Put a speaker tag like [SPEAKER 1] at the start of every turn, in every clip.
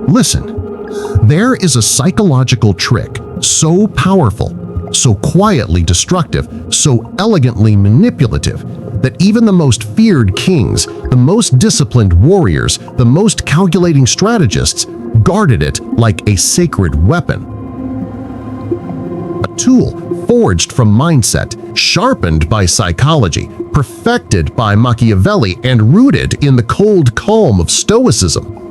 [SPEAKER 1] Listen, there is a psychological trick so powerful, so quietly destructive, so elegantly manipulative, that even the most feared kings, the most disciplined warriors, the most calculating strategists guarded it like a sacred weapon. A tool forged from mindset, sharpened by psychology, perfected by Machiavelli, and rooted in the cold calm of Stoicism.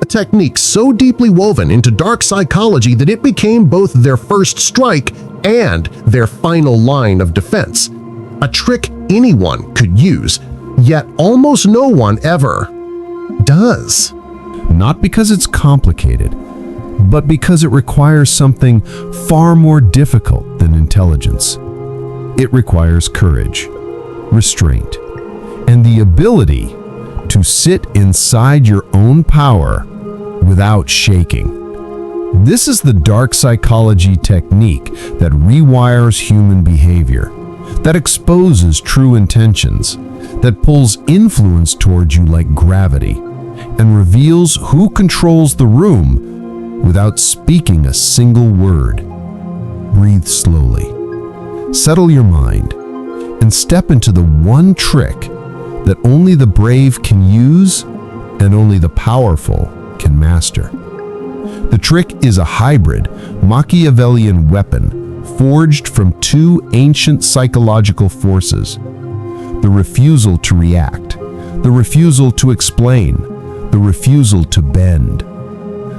[SPEAKER 1] A technique so deeply woven into dark psychology that it became both their first strike and their final line of defense. A trick anyone could use, yet almost no one ever does.
[SPEAKER 2] Not because it's complicated, but because it requires something far more difficult than intelligence. It requires courage, restraint, and the ability to sit inside your own power without shaking. This is the dark psychology technique that rewires human behavior, that exposes true intentions, that pulls influence towards you like gravity, and reveals who controls the room without speaking a single word. Breathe slowly, settle your mind, and step into the one trick that only the brave can use and only the powerful can master. The trick is a hybrid Machiavellian weapon forged from two ancient psychological forces: the refusal to react, the refusal to explain, the refusal to bend.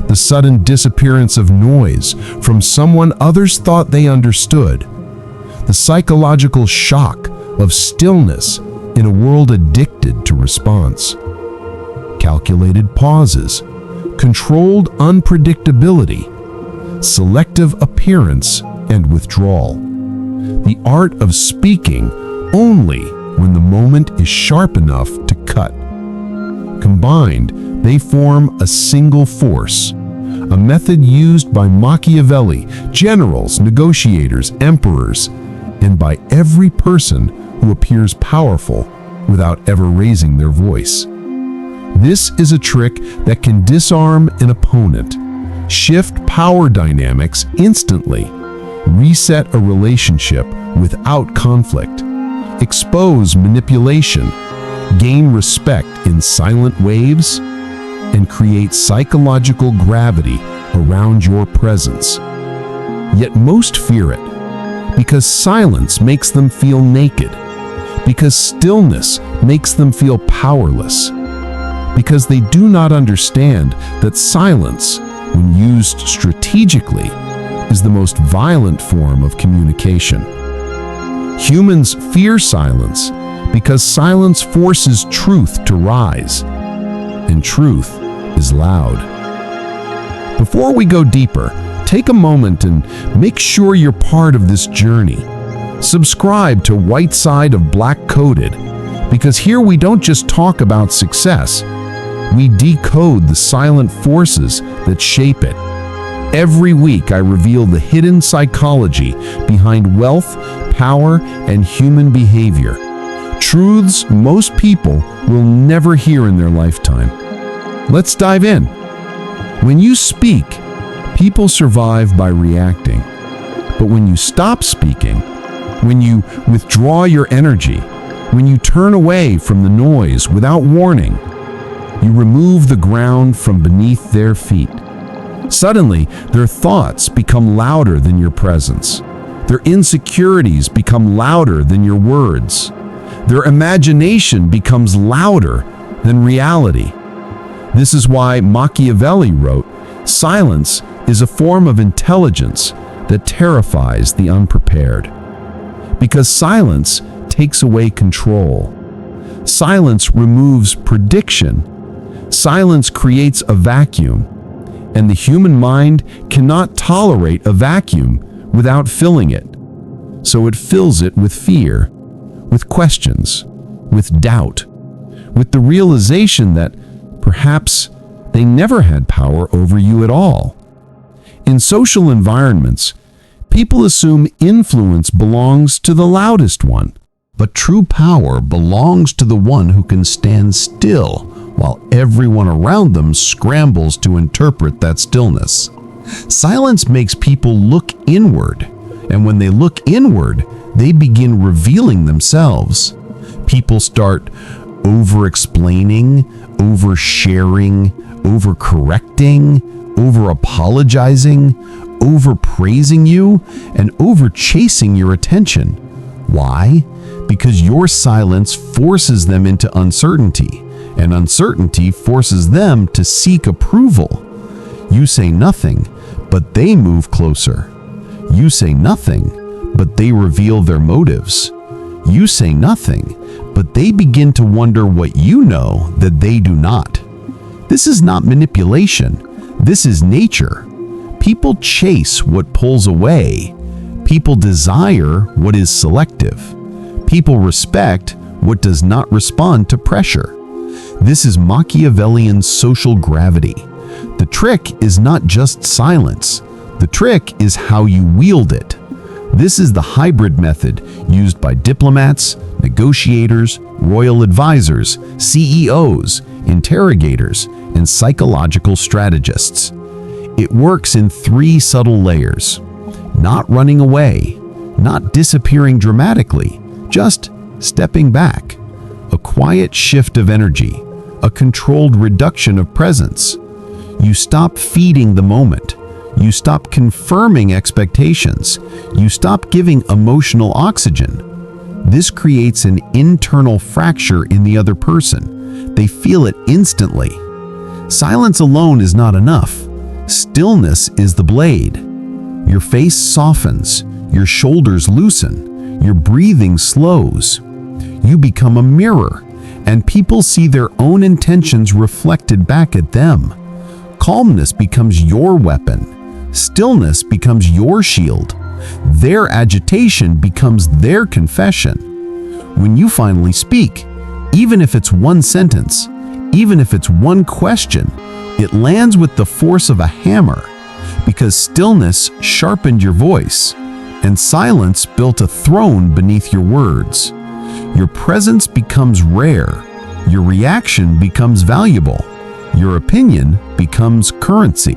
[SPEAKER 2] The sudden disappearance of noise from someone others thought they understood. The psychological shock of stillness in a world addicted to response. Calculated pauses, controlled unpredictability, selective appearance and withdrawal. The art of speaking only when the moment is sharp enough to cut. Combined, they form a single force, a method used by Machiavelli, generals, negotiators, emperors, and by every person who appears powerful without ever raising their voice. This is a trick that can disarm an opponent, shift power dynamics instantly, reset a relationship without conflict, expose manipulation, gain respect in silent waves, and create psychological gravity around your presence. Yet most fear it, because silence makes them feel naked, because stillness makes them feel powerless, because they do not understand that silence, when used strategically, is the most violent form of communication. Humans fear silence because silence forces truth to rise, and truth is loud. Before we go deeper, take a moment and make sure you're part of this journey. Subscribe to White Side of Black Coded, because here we don't just talk about success, we decode the silent forces that shape it. Every week I reveal the hidden psychology behind wealth, power, and human behavior. Truths most people will never hear in their lifetime. Let's dive in. When you speak, people survive by reacting. But when you stop speaking, when you withdraw your energy, when you turn away from the noise without warning, you remove the ground from beneath their feet. Suddenly, their thoughts become louder than your presence. Their insecurities become louder than your words. Their imagination becomes louder than reality. This is why Machiavelli wrote, "Silence is a form of intelligence that terrifies the unprepared." Because silence takes away control. Silence removes prediction. Silence creates a vacuum, and the human mind cannot tolerate a vacuum without filling it. So it fills it with fear, with questions, with doubt, with the realization that perhaps they never had power over you at all. In social environments, people assume influence belongs to the loudest one, but true power belongs to the one who can stand still while everyone around them scrambles to interpret that stillness. Silence makes people look inward, and when they look inward, they begin revealing themselves. People start over-explaining, over-sharing, over-correcting, over-apologizing, over-praising you, and over-chasing your attention. Why? Because your silence forces them into uncertainty, and uncertainty forces them to seek approval. You say nothing, but they move closer. You say nothing, but they reveal their motives. You say nothing, but they begin to wonder what you know that they do not. This is not manipulation. This is nature. People chase what pulls away. People desire what is selective. People respect what does not respond to pressure. This is Machiavellian social gravity. The trick is not just silence. The trick is how you wield it. This is the hybrid method used by diplomats, negotiators, royal advisors, CEOs, interrogators, and psychological strategists. It works in 3 subtle layers. Not running away, not disappearing dramatically, just stepping back. A quiet shift of energy, a controlled reduction of presence. You stop feeding the moment. You stop confirming expectations. You stop giving emotional oxygen. This creates an internal fracture in the other person. They feel it instantly. Silence alone is not enough. Stillness is the blade. Your face softens, your shoulders loosen, your breathing slows. You become a mirror, and people see their own intentions reflected back at them. Calmness becomes your weapon. Stillness becomes your shield. Their agitation becomes their confession. When you finally speak, even if it's one sentence, even if it's one question, it lands with the force of a hammer, because stillness sharpened your voice, and silence built a throne beneath your words. Your presence becomes rare. Your reaction becomes valuable. Your opinion becomes currency.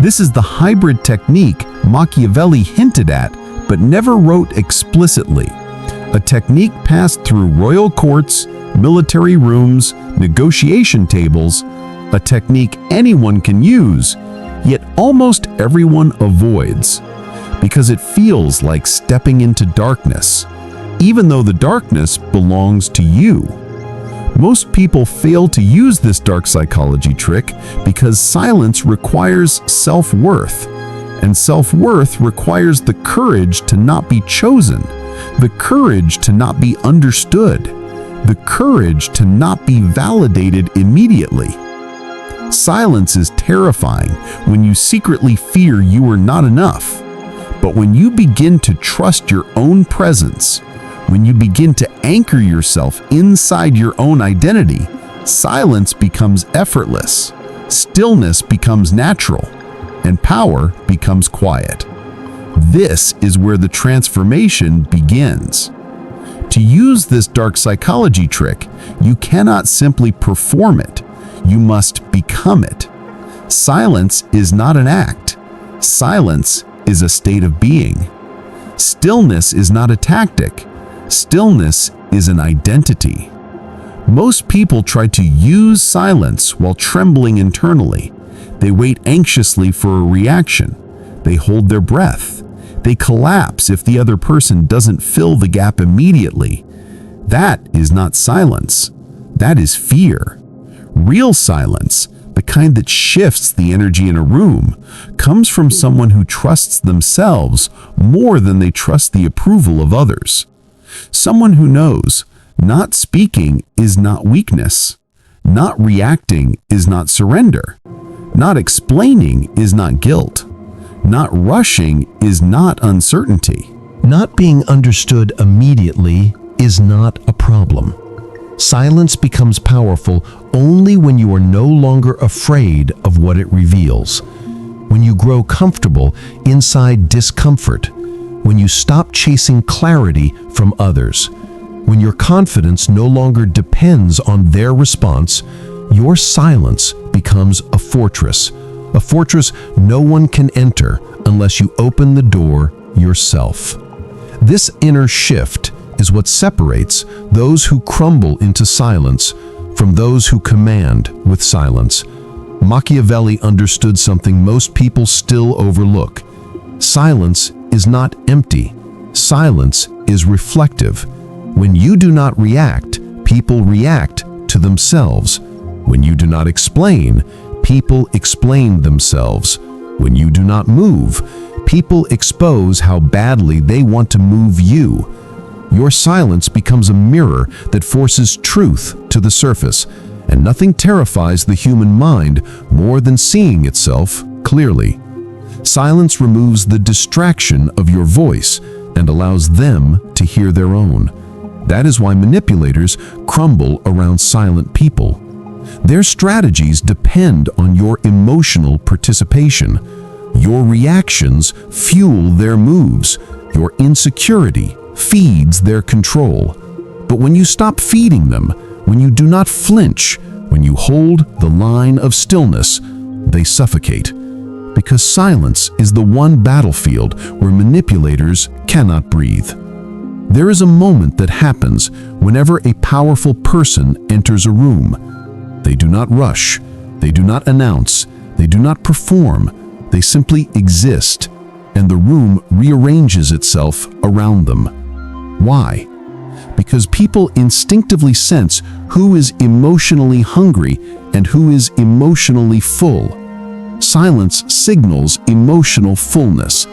[SPEAKER 2] This is the hybrid technique Machiavelli hinted at but never wrote explicitly. A technique passed through royal courts, military rooms, negotiation tables, a technique anyone can use, yet almost everyone avoids, because it feels like stepping into darkness, even though the darkness belongs to you. Most people fail to use this dark psychology trick because silence requires self-worth, and self-worth requires the courage to not be chosen, the courage to not be understood, the courage to not be validated immediately. Silence is terrifying when you secretly fear you are not enough, but when you begin to trust your own presence, when you begin to anchor yourself inside your own identity, silence becomes effortless, stillness becomes natural, and power becomes quiet. This is where the transformation begins. To use this dark psychology trick, you cannot simply perform it. You must become it. Silence is not an act. Silence is a state of being. Stillness is not a tactic. Stillness is an identity. Most people try to use silence while trembling internally. They wait anxiously for a reaction. They hold their breath. They collapse if the other person doesn't fill the gap immediately. That is not silence. That is fear. Real silence, the kind that shifts the energy in a room, comes from someone who trusts themselves more than they trust the approval of others. Someone who knows not speaking is not weakness, not reacting is not surrender, not explaining is not guilt, not rushing is not uncertainty.
[SPEAKER 1] Not being understood immediately is not a problem. Silence becomes powerful only when you are no longer afraid of what it reveals. When you grow comfortable inside discomfort, when you stop chasing clarity from others, when your confidence no longer depends on their response,
[SPEAKER 2] your silence becomes a fortress no one can enter unless you open the door yourself. This inner shift is what separates those who crumble into silence from those who command with silence. Machiavelli understood something most people still overlook. Silence is not empty. Silence is reflective. When you do not react, people react to themselves. When you do not explain, people explain themselves. When you do not move, people expose how badly they want to move you. Your silence becomes a mirror that forces truth to the surface, and nothing terrifies the human mind more than seeing itself clearly. Silence removes the distraction of your voice and allows them to hear their own. That is why manipulators crumble around silent people. Their strategies depend on your emotional participation. Your reactions fuel their moves. Your insecurity feeds their control. But when you stop feeding them, when you do not flinch, when you hold the line of stillness, they suffocate. Because silence is the one battlefield where manipulators cannot breathe. There is a moment that happens whenever a powerful person enters a room. They do not rush, they do not announce, they do not perform, they simply exist, and the room rearranges itself around them. Why? Because people instinctively sense who is emotionally hungry and who is emotionally full. Silence signals emotional fullness.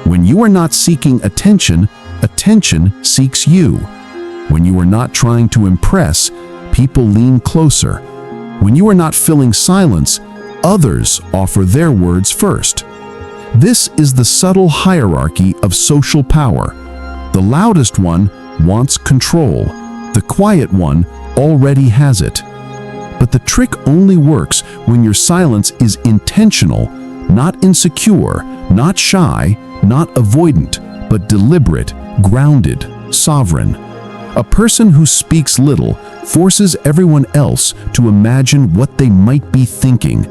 [SPEAKER 2] When you are not seeking attention, attention seeks you. When you are not trying to impress, people lean closer. When you are not filling silence, others offer their words first. This is the subtle hierarchy of social power. The loudest one wants control. The quiet one already has it. But the trick only works when your silence is intentional, not insecure, not shy, not avoidant, but deliberate, grounded, sovereign. A person who speaks little forces everyone else to imagine what they might be thinking,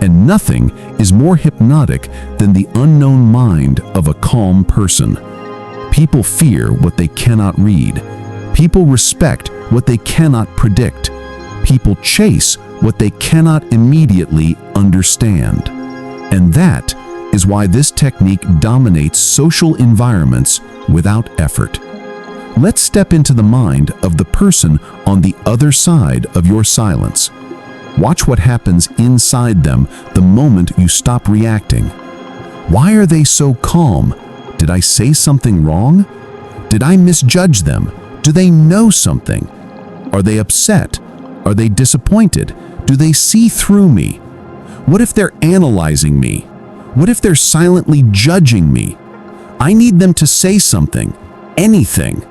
[SPEAKER 2] and nothing is more hypnotic than the unknown mind of a calm person. People fear what they cannot read. People respect what they cannot predict. People chase what they cannot immediately understand. And that is why this technique dominates social environments without effort. Let's step into the mind of the person on the other side of your silence. Watch what happens inside them the moment you stop reacting. Why are they so calm? Did I say something wrong? Did I misjudge them? Do they know something? Are they upset? Are they disappointed? Do they see through me? What if they're analyzing me? What if they're silently judging me? I need them to say something, anything.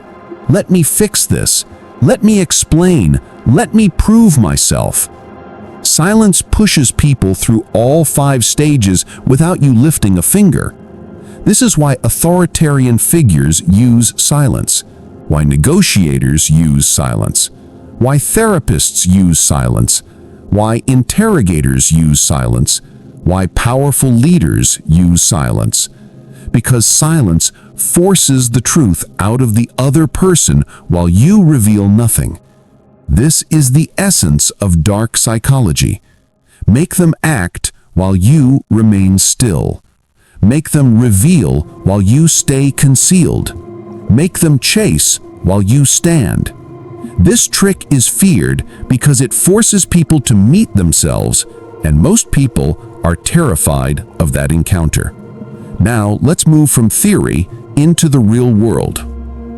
[SPEAKER 2] Let me fix this. Let me explain. Let me prove myself. Silence pushes people through all 5 stages without you lifting a finger. This is why authoritarian figures use silence, why negotiators use silence, why therapists use silence, why interrogators use silence, why powerful leaders use silence. Because silence forces the truth out of the other person while you reveal nothing. This is the essence of dark psychology. Make them act while you remain still. Make them reveal while you stay concealed. Make them chase while you stand. This trick is feared because it forces people to meet themselves, and most people are terrified of that encounter. Now, let's move from theory into the real world.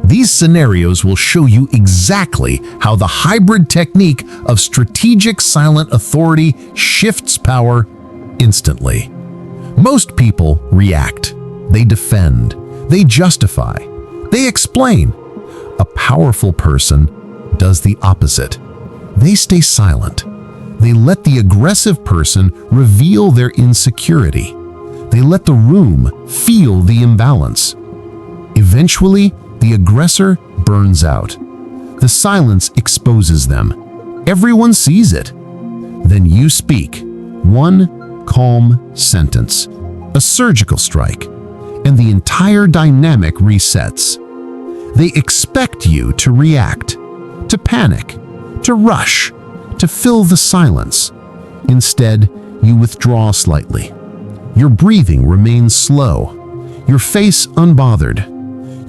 [SPEAKER 1] These scenarios will show you exactly how the hybrid technique of strategic silent authority shifts power instantly. Most people react, they defend, they justify, they explain. A powerful person does the opposite. They stay silent. They let the aggressive person reveal their insecurity. They let the room feel the imbalance. Eventually, the aggressor burns out. The silence exposes them. Everyone sees it.
[SPEAKER 2] Then you speak one calm sentence, a surgical strike, and the entire dynamic resets. They expect you to react, to panic, to rush, to fill the silence. Instead, you withdraw slightly. Your breathing remains slow, your face unbothered.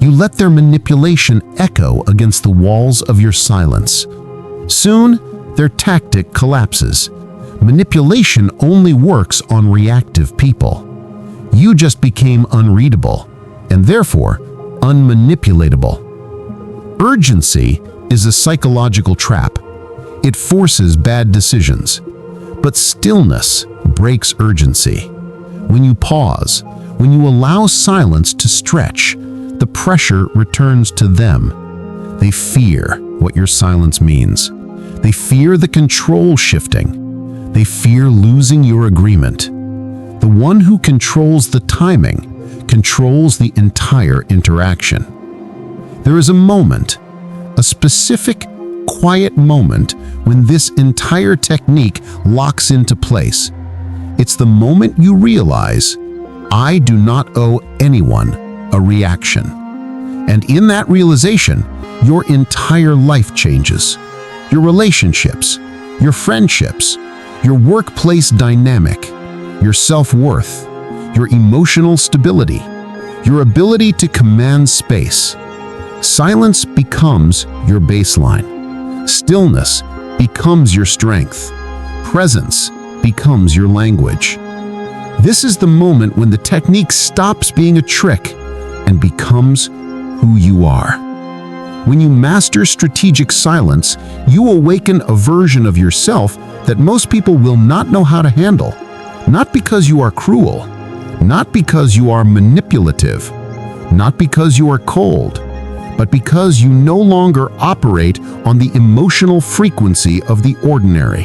[SPEAKER 2] You let their manipulation echo against the walls of your silence. Soon, their tactic collapses. Manipulation only works on reactive people. You just became unreadable, and therefore unmanipulatable. Urgency is a psychological trap. It forces bad decisions. But stillness breaks urgency. When you pause, when you allow silence to stretch, the pressure returns to them. They fear what your silence means. They fear the control shifting. They fear losing your agreement. The one who controls the timing controls the entire interaction. There is a moment, a specific, quiet moment when this entire technique locks into place. It's the moment you realize, I do not owe anyone a reaction. And in that realization, your entire life changes. Your relationships, your friendships, your workplace dynamic, your self-worth, your emotional stability, your ability to command space. Silence becomes your baseline. Stillness becomes your strength. Presence becomes your language. This is the moment when the technique stops being a trick and becomes who you are. When you master strategic silence, you awaken a version of yourself that most people will not know how to handle. Not because you are cruel, not because you are manipulative, not because you are cold, but because you no longer operate on the emotional frequency of the ordinary.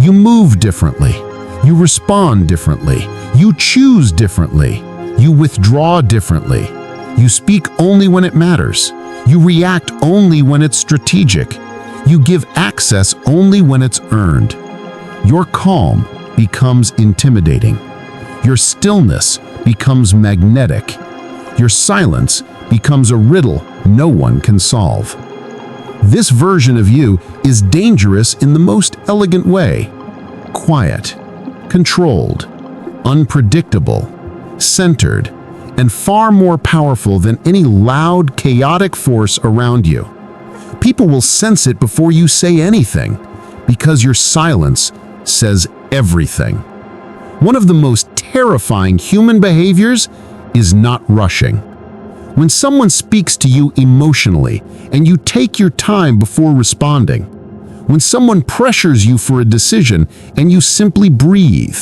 [SPEAKER 2] You move differently, you respond differently, you choose differently, you withdraw differently, you speak only when it matters, you react only when it's strategic, you give access only when it's earned. Your calm becomes intimidating. Your stillness becomes magnetic. Your silence becomes a riddle no one can solve. This version of you is dangerous in the most elegant way. Quiet, controlled, unpredictable, centered, and far more powerful than any loud, chaotic force around you. People will sense it before you say anything, because your silence says everything. One of the most terrifying human behaviors is not rushing. When someone speaks to you emotionally and you take your time before responding, when someone pressures you for a decision and you simply breathe,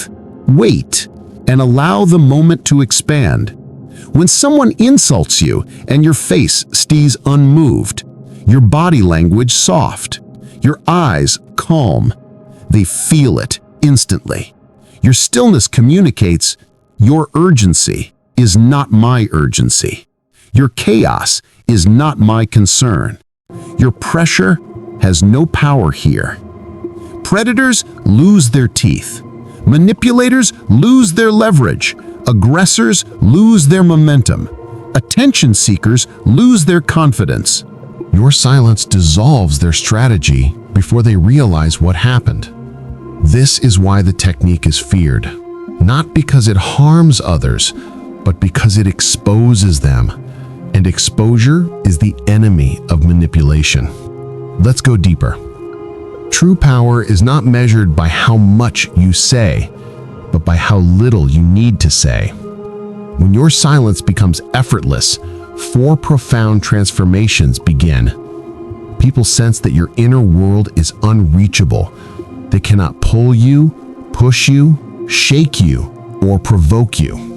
[SPEAKER 2] wait, and allow the moment to expand, when someone insults you and your face stays unmoved, your body language soft, your eyes calm, they feel it instantly. Your stillness communicates, your urgency is not my urgency. Your chaos is not my concern. Your pressure has no power here. Predators lose their teeth. Manipulators lose their leverage. Aggressors lose their momentum. Attention seekers lose their confidence. Your silence dissolves their strategy before they realize what happened. This is why the technique is feared, not because it harms others, but because it exposes them. And exposure is the enemy of manipulation. Let's go deeper. True power is not measured by how much you say, but by how little you need to say. When your silence becomes effortless, 4 profound transformations begin. People sense that your inner world is unreachable. They cannot pull you, push you, shake you, or provoke you.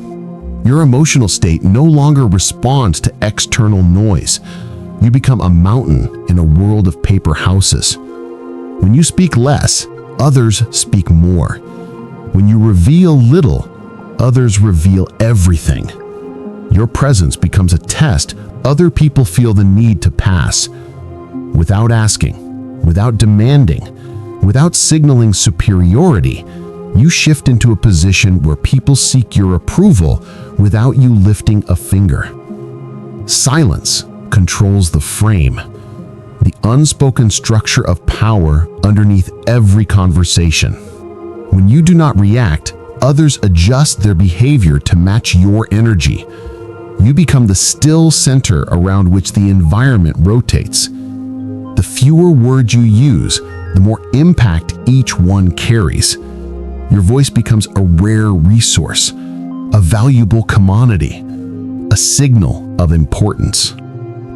[SPEAKER 2] Your emotional state no longer responds to external noise. You become a mountain in a world of paper houses. When you speak less, others speak more. When you reveal little, others reveal everything. Your presence becomes a test other people feel the need to pass. Without asking, without demanding, Without signaling superiority, you shift into a position where people seek your approval without you lifting a finger. Silence controls the frame, the unspoken structure of power underneath every conversation. When you do not react, others adjust their behavior to match your energy. You become the still center around which the environment rotates. The fewer words you use, the more impact each one carries. Your voice becomes a rare resource, a valuable commodity, a signal of importance.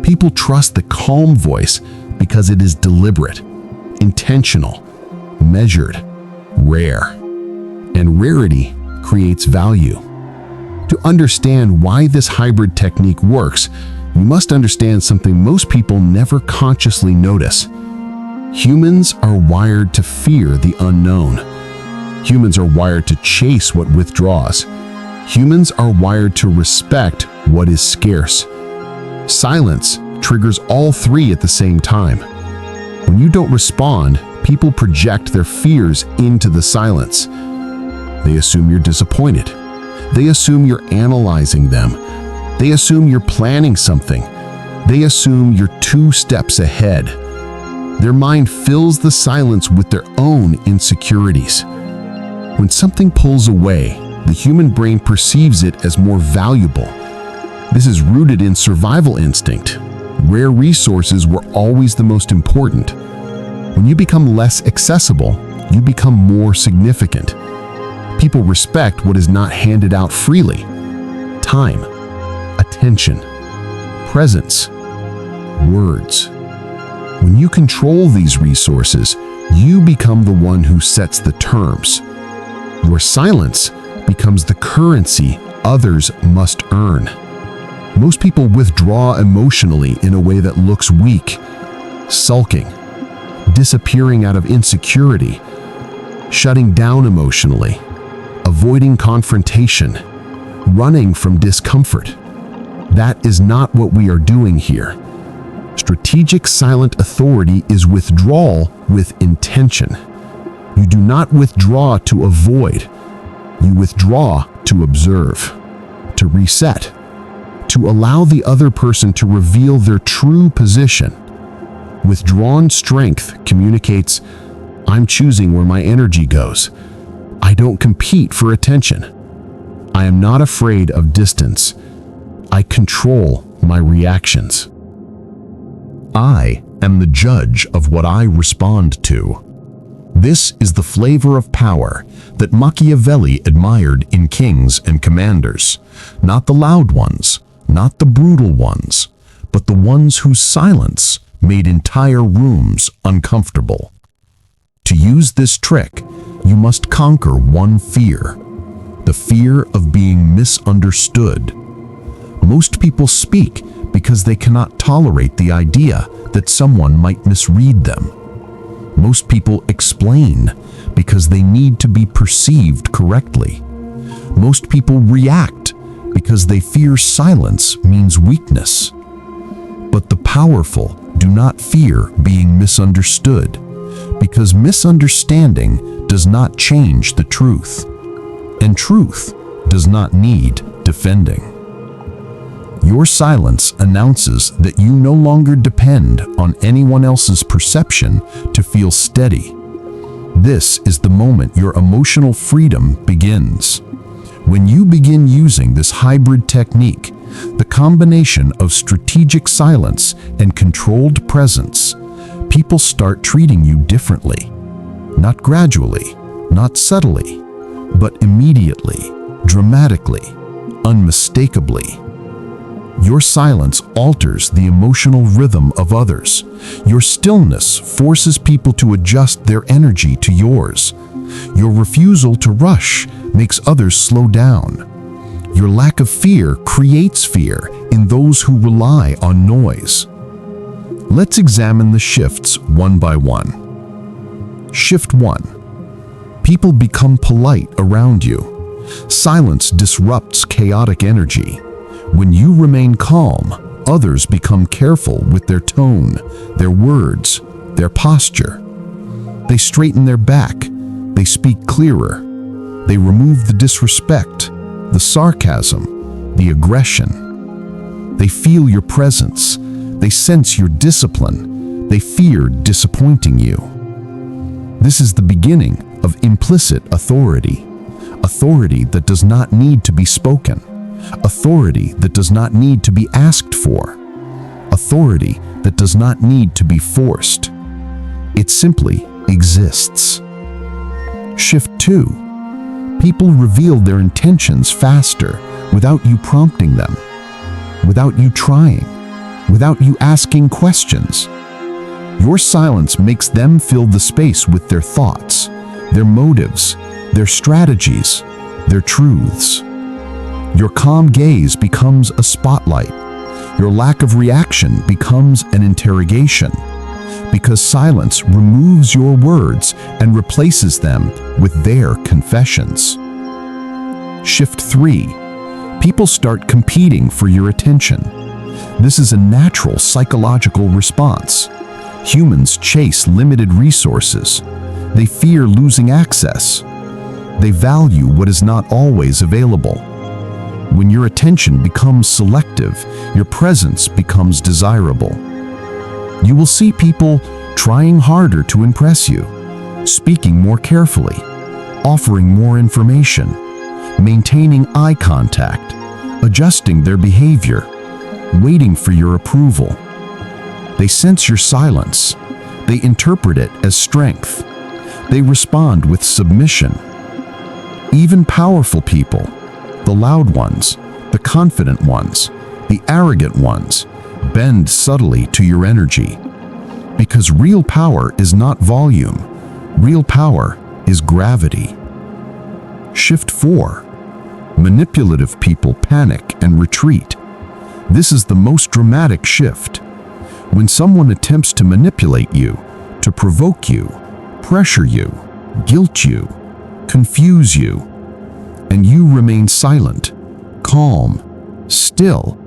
[SPEAKER 2] People trust the calm voice because it is deliberate, intentional, measured, rare. And rarity creates value. To understand why this hybrid technique works, you must understand something most people never consciously notice. Humans are wired to fear the unknown. Humans are wired to chase what withdraws. Humans are wired to respect what is scarce. Silence triggers all three at the same time. When you don't respond, people project their fears into the silence. They assume you're disappointed. They assume you're analyzing them. They assume you're planning something. They assume you're 2 steps ahead. Their mind fills the silence with their own insecurities. When something pulls away, the human brain perceives it as more valuable. This is rooted in survival instinct. Rare resources were always the most important. When you become less accessible, you become more significant. People respect what is not handed out freely. Time, attention, presence, words. When you control these resources, you become the one who sets the terms. Your silence becomes the currency others must earn. Most people withdraw emotionally in a way that looks weak, sulking, disappearing out of insecurity, shutting down emotionally, avoiding confrontation, running from discomfort. That is not what we are doing here. Strategic silent authority is withdrawal with intention. You do not withdraw to avoid. You withdraw to observe, to reset, to allow the other person to reveal their true position. Withdrawn strength communicates, I'm choosing where my energy goes. I don't compete for attention. I am not afraid of distance. I control my reactions. I am the judge of what I respond to. This is the flavor of power that Machiavelli admired in kings and commanders, not the loud ones, not the brutal ones, but the ones whose silence made entire rooms uncomfortable. To use this trick, you must conquer one fear, the fear of being misunderstood. Most people speak because they cannot tolerate the idea that someone might misread them. Most people explain because they need to be perceived correctly. Most people react because they fear silence means weakness. But the powerful do not fear being misunderstood, because misunderstanding does not change the truth, and truth does not need defending. Your silence announces that you no longer depend on anyone else's perception to feel steady. This is the moment your emotional freedom begins. When you begin using this hybrid technique, the combination of strategic silence and controlled presence, people start treating you differently. Not gradually, not subtly, but immediately, dramatically, unmistakably. Your silence alters the emotional rhythm of others. Your stillness forces people to adjust their energy to yours. Your refusal to rush makes others slow down. Your lack of fear creates fear in those who rely on noise. Let's examine the shifts one by one. Shift 1. People become polite around you. Silence disrupts chaotic energy. When you remain calm, others become careful with their tone, their words, their posture. They straighten their back. They speak clearer. They remove the disrespect, the sarcasm, the aggression. They feel your presence. They sense your discipline. They fear disappointing you. This is the beginning of implicit authority. Authority that does not need to be spoken. Authority that does not need to be asked for. Authority that does not need to be forced. It simply exists. Shift 2. People reveal their intentions faster without you prompting them, without you trying, without you asking questions. Your silence makes them fill the space with their thoughts, their motives, their strategies, their truths. Your calm gaze becomes a spotlight. Your lack of reaction becomes an interrogation, because silence removes your words and replaces them with their confessions. Shift 3. People start competing for your attention. This is a natural psychological response. Humans chase limited resources. They fear losing access. They value what is not always available. When your attention becomes selective, your presence becomes desirable. You will see people trying harder to impress you, speaking more carefully, offering more information, maintaining eye contact, adjusting their behavior, waiting for your approval. They sense your silence. They interpret it as strength. They respond with submission. Even powerful people, the loud ones, the confident ones, the arrogant ones, bend subtly to your energy. Because real power is not volume. Real power is gravity. Shift 4. Manipulative people panic and retreat. This is the most dramatic shift. When someone attempts to manipulate you, to provoke you, pressure you, guilt you, confuse you, and you remain silent, calm, still,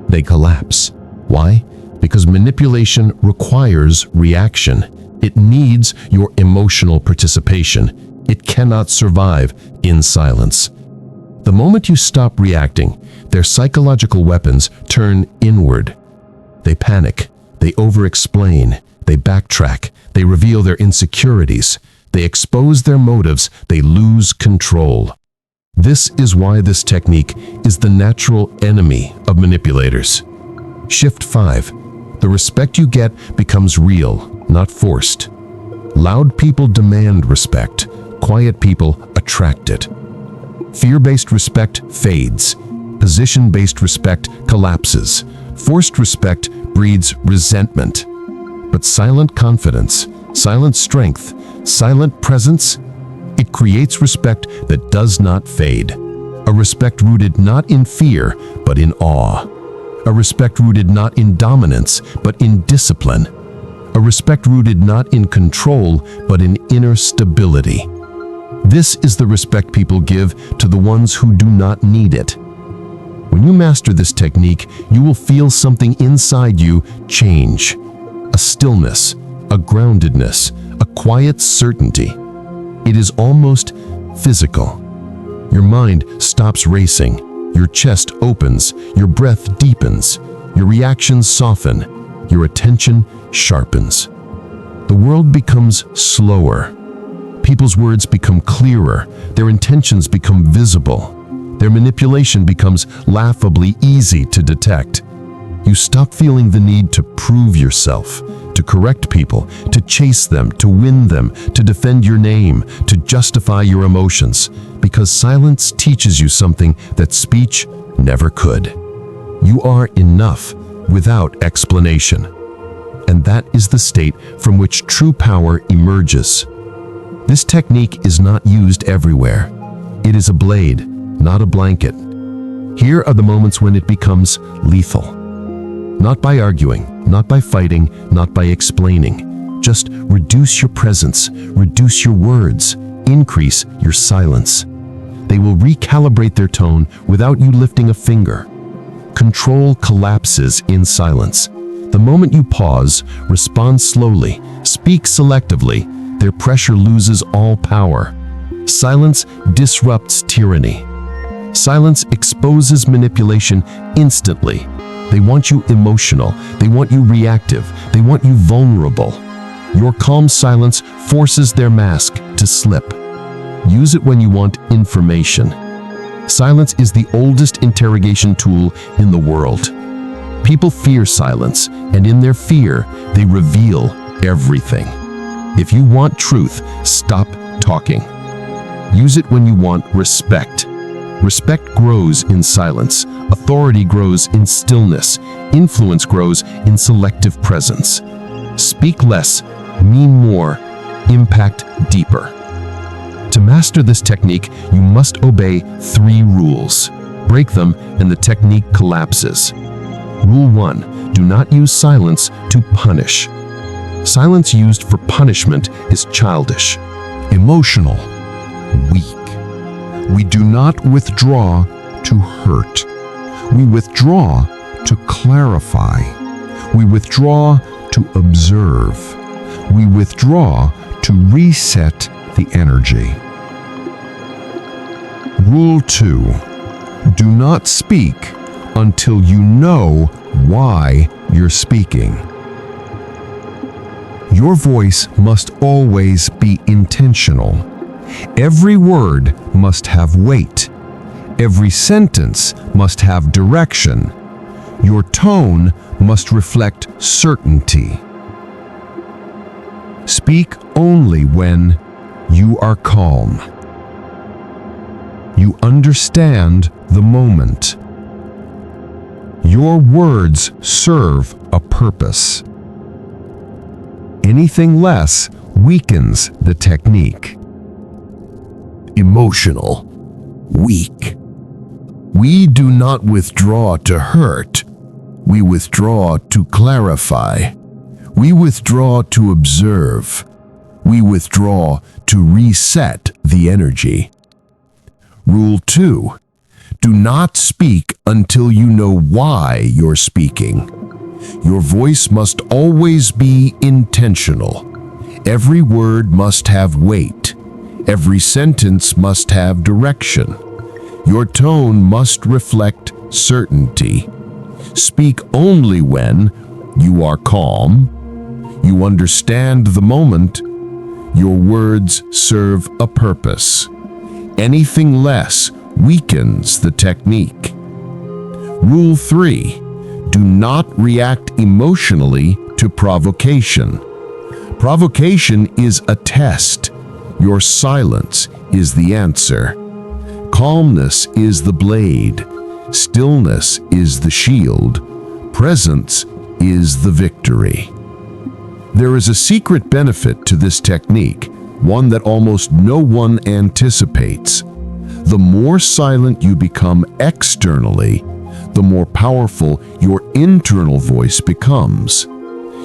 [SPEAKER 1] They collapse. Why? Because manipulation requires reaction. It needs your emotional participation. It cannot survive in silence. The moment you stop reacting, their psychological weapons turn inward. They panic. They over-explain. They backtrack. They reveal their insecurities. They expose their motives. They lose control. This is why this technique is the natural enemy of manipulators. Shift 5. The respect you get becomes real, not forced. Loud people demand respect. Quiet people attract it. Fear-based respect fades. Position-based respect collapses. Forced respect breeds resentment. But silent confidence, silent strength, silent presence, it creates respect that does not fade. A respect rooted not in fear, but in awe. A respect rooted not in dominance, but in discipline. A respect rooted not in control, but in inner stability. This is the respect people give to the ones who do not need it. When you master this technique, you will feel something inside you change. A stillness, a groundedness, a quiet certainty. It is almost physical. Your mind stops racing. Your chest opens. Your breath deepens. Your reactions soften. Your attention sharpens. The world becomes slower. People's words become clearer. Their intentions become visible. Their manipulation becomes laughably easy to detect. You stop feeling the need to prove yourself, to correct people, to chase them, to win them, to defend your name, to justify your emotions, because silence teaches you something that speech never could. You are enough without explanation. And that is the state from which true power emerges. This technique is not used everywhere. It is a blade, not a blanket. Here are the moments when it becomes lethal. Not by arguing, not by fighting, not by explaining. Just reduce your presence, reduce your words, increase your silence. They will recalibrate their tone without you lifting a finger. Control collapses in silence.
[SPEAKER 2] The moment you pause, respond slowly, speak selectively, their pressure loses all power. Silence disrupts tyranny. Silence exposes manipulation instantly. They want you emotional. They want you reactive. They want you vulnerable. Your calm silence forces their mask to slip. Use it when you want information. Silence is the oldest interrogation tool in the world. People fear silence, and in their fear, they reveal everything. If you want truth, stop talking. Use it when you want respect. Respect grows in silence. Authority grows in stillness. Influence grows in selective presence. Speak less, mean more, impact deeper. To master this technique, you must obey 3 rules. Break them and the technique collapses. Rule 1. Do not use silence to punish. Silence used for punishment is childish.
[SPEAKER 3] Emotional, weak. We do not withdraw to hurt. We withdraw to clarify. We withdraw to observe. We withdraw to reset the energy. Rule 2. Do not speak until you know why you're speaking. Your voice must always be intentional. Every word must have weight. Every sentence must have direction. Your tone must reflect certainty. Speak only when you are calm. You understand the moment. Your words serve a purpose. Anything less weakens the technique.
[SPEAKER 1] Emotional, weak. We do not withdraw to hurt. We withdraw to clarify. We withdraw to observe. We withdraw to reset the energy. Rule 2. Do not speak until you know why you're speaking. Your voice must always be intentional. Every word must have weight. Every sentence must have direction. Your tone must reflect certainty. Speak only when you are calm, you understand the moment, your words serve a purpose. Anything less weakens the technique. Rule 3. Do not react emotionally to provocation. Provocation is a test. Your silence is the answer. Calmness is the blade. Stillness is the shield. Presence is the victory. There is a secret benefit to this technique, one that almost no one anticipates. The more silent you become externally, the more powerful your internal voice becomes.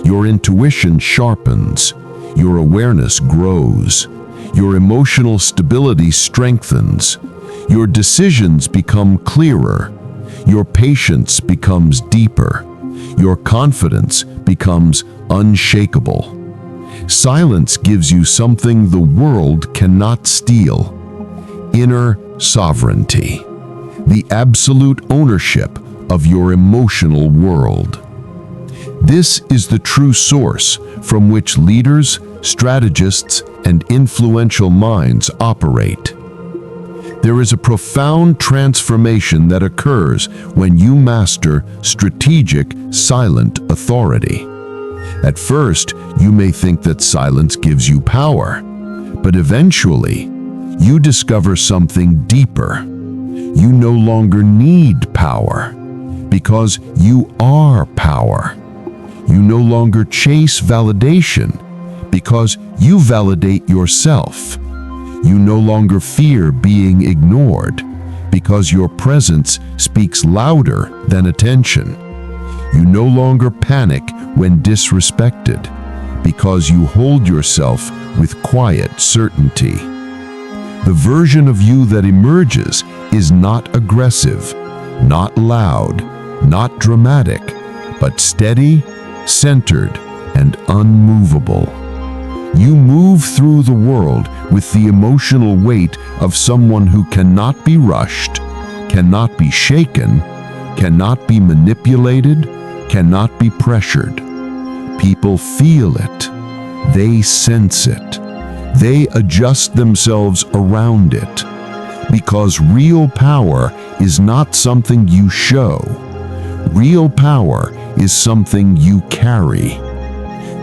[SPEAKER 1] Your intuition sharpens, your awareness grows, your emotional stability strengthens, your decisions become clearer, your patience becomes deeper, your confidence becomes unshakable. Silence gives you something the world cannot steal: inner sovereignty, the absolute ownership of your emotional world. This is the true source from which leaders, strategists, and influential minds operate. There is a profound transformation that occurs when you master strategic, silent authority. At first, you may think that silence gives you power, but eventually, you discover something deeper. You no longer need power, because you are power. You no longer chase validation, because you validate yourself. You no longer fear being ignored, because your presence speaks louder than attention. You no longer panic when disrespected, because you hold yourself with quiet certainty. The version of you that emerges is not aggressive, not loud, not dramatic, but steady,
[SPEAKER 2] centered, and unmovable. You move through the world with the emotional weight of someone who cannot be rushed, cannot be shaken, cannot be manipulated, cannot be pressured. People feel it. They sense it. They adjust themselves around it. Because real power is not something you show. Real power is something you carry.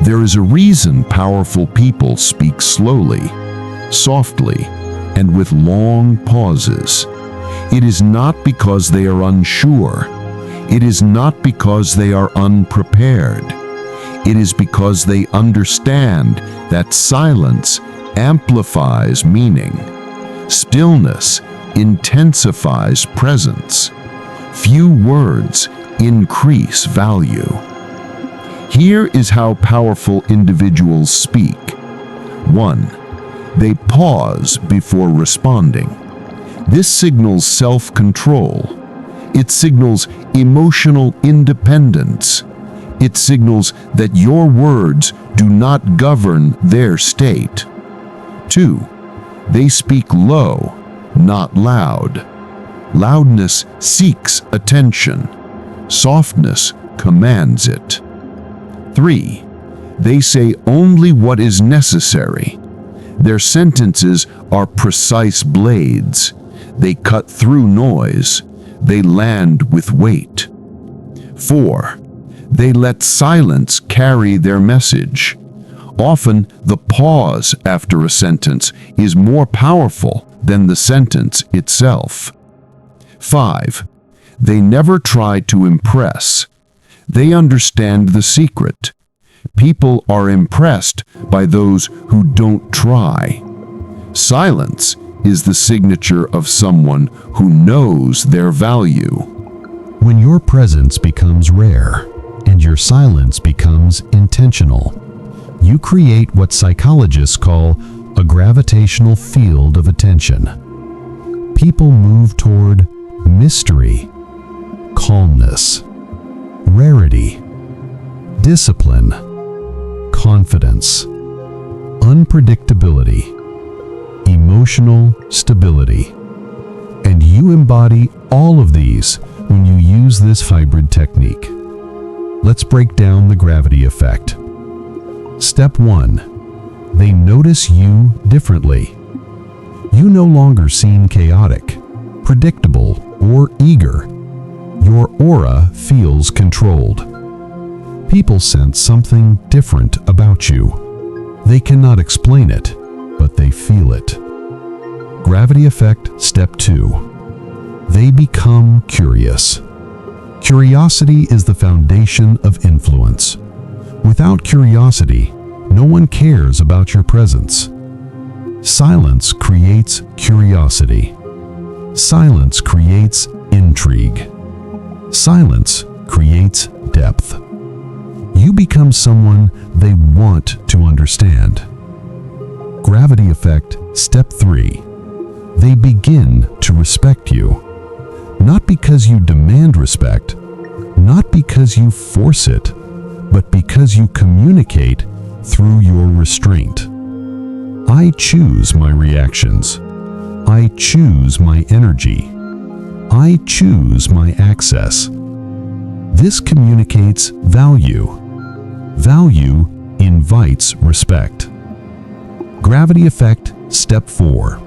[SPEAKER 2] There is a reason powerful people speak slowly, softly, and with long pauses. It is not because they are unsure. It is not because they are unprepared. It is because they understand that silence amplifies meaning. Stillness intensifies presence. Few words increase value. Here is how powerful individuals speak. 1. They pause before responding. This signals self-control. It signals emotional independence. It signals that your words do not govern their state. 2. They speak low, not loud. Loudness seeks attention. Softness commands it. 3. They say only what is necessary. Their sentences are precise blades. They cut through noise. They land with weight. 4. They let silence carry their message. Often, the pause after a sentence is more powerful than the sentence itself. 5. They never try to impress. They understand the secret. People are impressed by those who don't try. Silence is the signature of someone who knows their value.
[SPEAKER 4] When your presence becomes rare and your silence becomes intentional, you create what psychologists call a gravitational field of attention. People move toward mystery, calmness, rarity, discipline, confidence, unpredictability, emotional stability. And you embody all of these when you use this hybrid technique. Let's break down the gravity effect. Step 1. They notice you differently. You no longer seem chaotic, predictable, or eager. Your aura feels controlled. People sense something different about you. They cannot explain it, but they feel it. Gravity effect, step 2. They become curious. Curiosity is the foundation of influence. Without curiosity, no one cares about your presence. Silence creates curiosity. Silence creates intrigue. Silence creates depth. You become someone they want to understand. Gravity effect, step 3. They begin to respect you. Not because you demand respect, not because you force it, but because you communicate through your restraint. I choose my reactions. I choose my energy. I choose my access. This communicates value. Value invites respect. Gravity effect, step 4.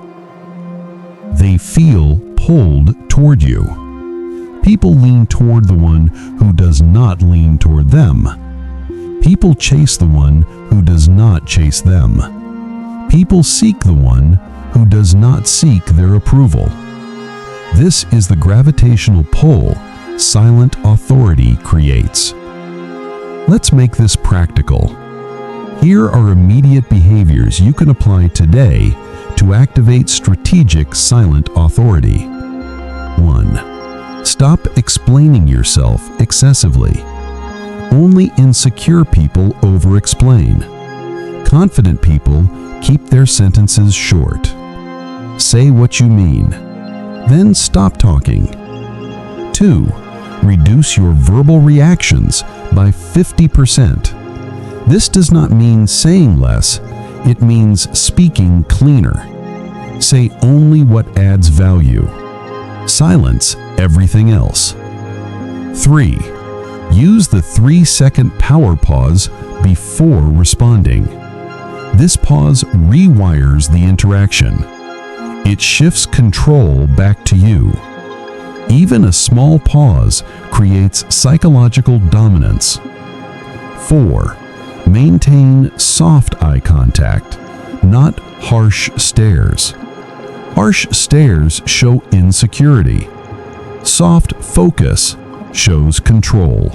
[SPEAKER 4] They feel pulled toward you. People lean toward the one who does not lean toward them. People chase the one who does not chase them. People seek the one who does not seek their approval. This is the gravitational pull silent authority creates. Let's make this practical. Here are immediate behaviors you can apply today to activate strategic silent authority. 1. Stop explaining yourself excessively. Only insecure people over-explain. Confident people keep their sentences short. Say what you mean. Then stop talking. 2. Reduce your verbal reactions by 50%. This does not mean saying less, it means speaking cleaner. Say only what adds value. Silence everything else. 3. Use the 3-second power pause before responding. This pause rewires the interaction. It shifts control back to you. Even a small pause creates psychological dominance. 4. Maintain soft eye contact, not harsh stares. Harsh stares show insecurity. Soft focus shows control.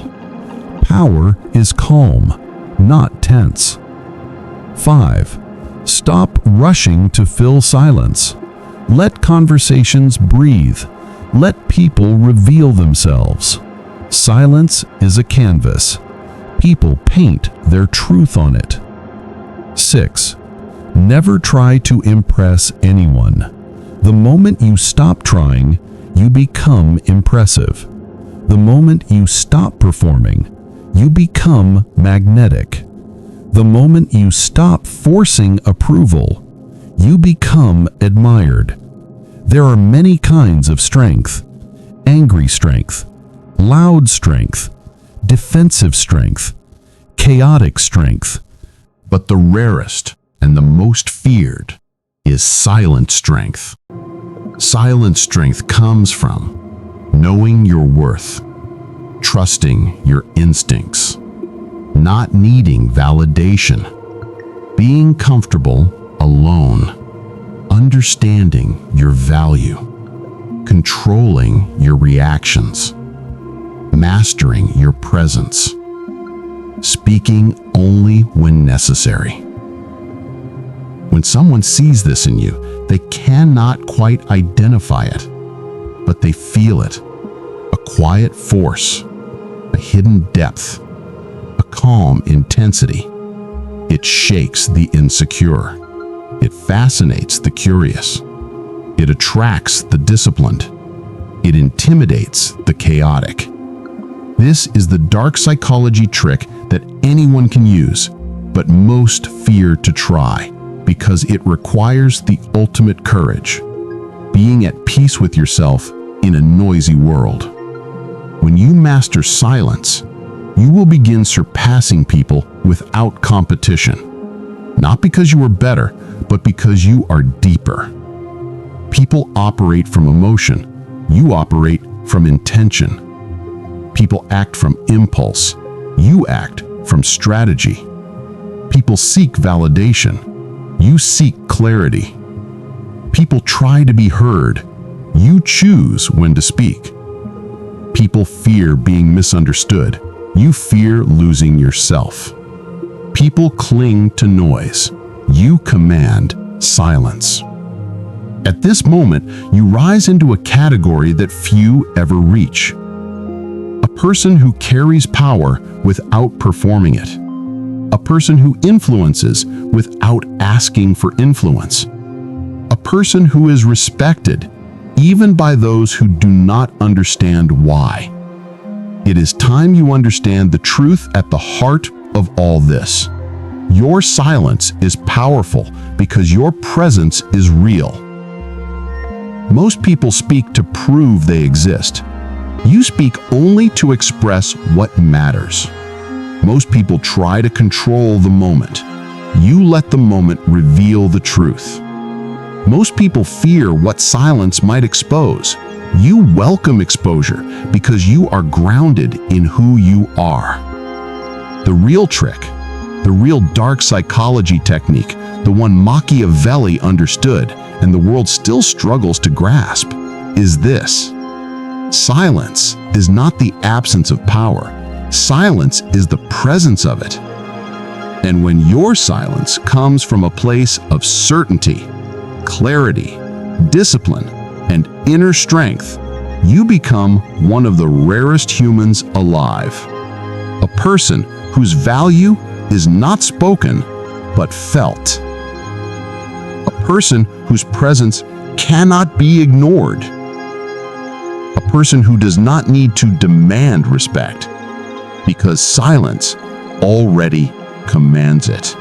[SPEAKER 4] Power is calm, not tense. 5. Stop rushing to fill silence. Let conversations breathe. Let people reveal themselves. Silence is a canvas. People paint their truth on it. 6. Never try to impress anyone. The moment you stop trying, you become impressive. The moment you stop performing, you become magnetic. The moment you stop forcing approval, you become admired. There are many kinds of strength: angry strength, loud strength, defensive strength, chaotic strength.
[SPEAKER 1] But the rarest and the most feared is silent strength. Silent strength comes from knowing your worth, trusting your instincts, not needing validation, being comfortable alone, understanding your value, controlling your reactions, mastering your presence, speaking only when necessary. When someone sees this in you, they cannot quite identify it, but they feel it. A quiet force, a hidden depth, a calm intensity. It shakes the insecure. It fascinates the curious. It attracts the disciplined. It intimidates the chaotic. This is the dark psychology trick that anyone can use, but most fear to try because it requires the ultimate courage, being at peace with yourself in a noisy world. When you master silence, you will begin surpassing people without competition. Not because you are better, but because you are deeper. People operate from emotion. You operate from intention. People act from impulse. You act from strategy. People seek validation. You seek clarity. People try to be heard. You choose when to speak. People fear being misunderstood. You fear losing yourself. People cling to noise. You command silence. At this moment, you rise into a category that few ever reach. A person who carries power without performing it. A person who influences without asking for influence. A person who is respected even by those who do not understand why. It is time you understand the truth at the heart of all this. Your silence is powerful because your presence is real. Most people speak to prove they exist. You speak only to express what matters. Most people try to control the moment. You let the moment reveal the truth. Most people fear what silence might expose. You welcome exposure because you are grounded in who you are. The real trick, the real dark psychology technique, the one Machiavelli understood and the world still struggles to grasp, is this. Silence is not the absence of power. Silence is the presence of it. And when your silence comes from a place of certainty, clarity, discipline, and inner strength, you become one of the rarest humans alive. A person whose value is not spoken, but felt. A person whose presence cannot be ignored. A person who does not need to demand respect.
[SPEAKER 5] because silence already commands it.